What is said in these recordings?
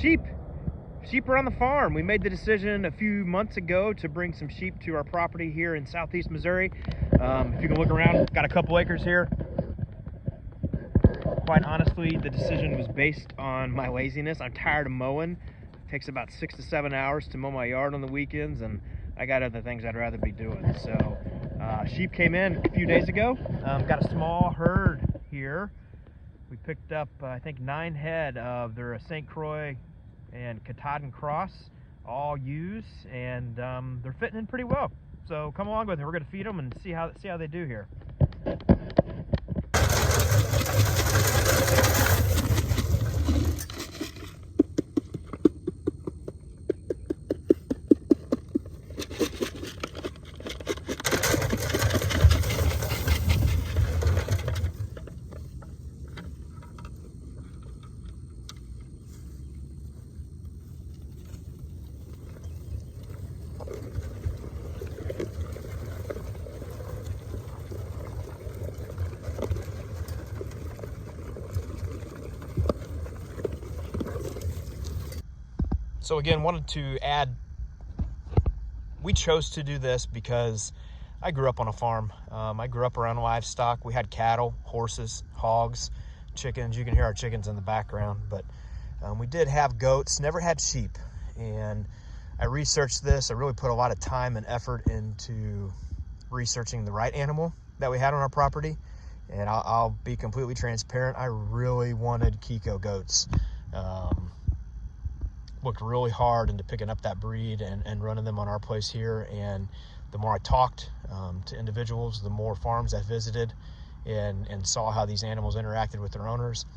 sheep are on the farm. We made the decision a few months ago to bring some sheep to our property here in southeast Missouri. If you can look around, got a couple acres here. Quite honestly, the decision was based on my laziness. I'm tired of mowing. It takes about 6 to 7 hours to mow my yard on the weekends, and I got other things I'd rather be doing. So sheep came in a few days ago. Got a small herd here. We picked up, I think, 9 head of their St. Croix and Katahdin cross, all ewes, and they're fitting in pretty well. So come along with me. We're going to feed them and see how they do here. So again, wanted to add, we chose to do this because I grew up on a farm. I grew up around livestock. We had cattle, horses, hogs, chickens. You can hear our chickens in the background, but we did have goats, never had sheep. And I researched this. I really put a lot of time and effort into researching the right animal that we had on our property. And I'll be completely transparent. I really wanted Kiko goats. Looked really hard into picking up that breed and running them on our place here. And the more I talked to individuals, the more farms I visited and saw how these animals interacted with their owners.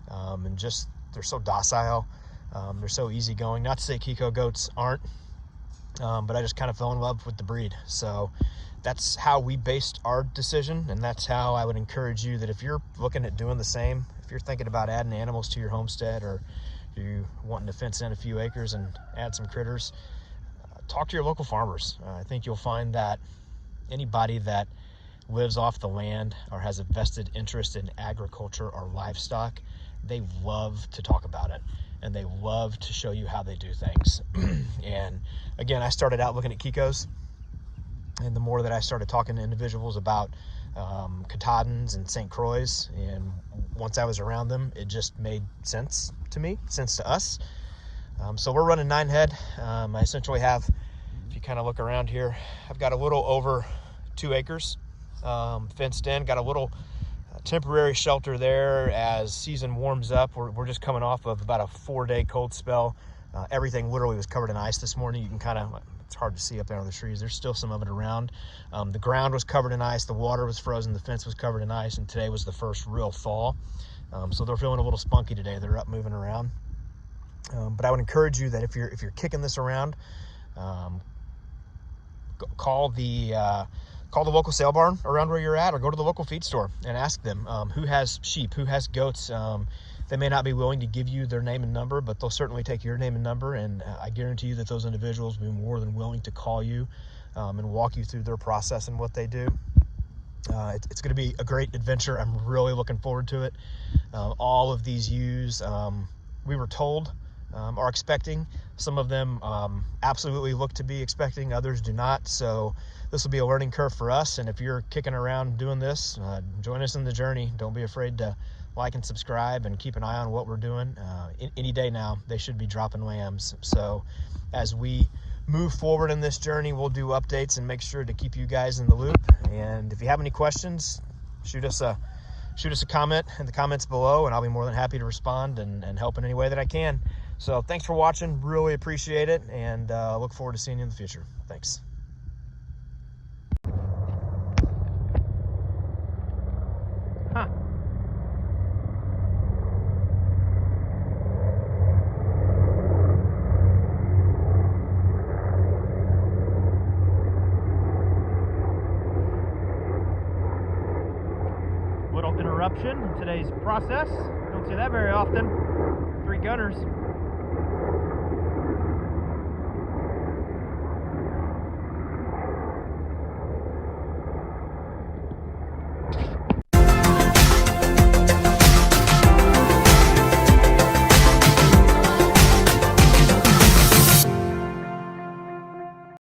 And just, they're so docile. They're so easygoing. Not to say Kiko goats aren't, but I just kind of fell in love with the breed. So that's how we based our decision. And that's how I would encourage you that if you're looking at doing the same, if you're thinking about adding animals to your homestead, or you wanting to fence in a few acres and add some critters, talk to your local farmers. I think you'll find that anybody that lives off the land or has a vested interest in agriculture or livestock, they love to talk about it and they love to show you how they do things. And again, I started out looking at Kikos, and the more that I started talking to individuals about Katahdins and St. Croix, and once I was around them, it just made sense to me, sense to us. So we're running 9 head. I essentially have, if you kind of look around here, I've got a little over 2 acres fenced in, got a little temporary shelter there as season warms up. We're just coming off of about a 4-day cold spell. Everything literally was covered in ice this morning. You can kind of, it's hard to see up there on the trees. There's still some of it around. The ground was covered in ice. The water was frozen. The fence was covered in ice. And today was the first real thaw. So they're feeling a little spunky today. They're up moving around. But I would encourage you that if you're kicking this around, call the local sale barn around where you're at, or go to the local feed store and ask them who has sheep, who has goats. They may not be willing to give you their name and number, but they'll certainly take your name and number, and I guarantee you that those individuals will be more than willing to call you and walk you through their process and what they do. It's going to be a great adventure. I'm really looking forward to it. All of these ewes, we were told, are expecting. Some of them absolutely look to be expecting, others do not. So this will be a learning curve for us, and if you're kicking around doing this, join us in the journey. Don't be afraid to like and subscribe and keep an eye on what we're doing. Any day now, they should be dropping lambs. So as we move forward in this journey, we'll do updates and make sure to keep you guys in the loop. And if you have any questions, shoot us a comment in the comments below, and I'll be more than happy to respond and help in any way that I can. So thanks for watching. Really appreciate it, and look forward to seeing you in the future. Thanks. Huh. Little interruption in today's process. Don't see that very often. 3 gunners.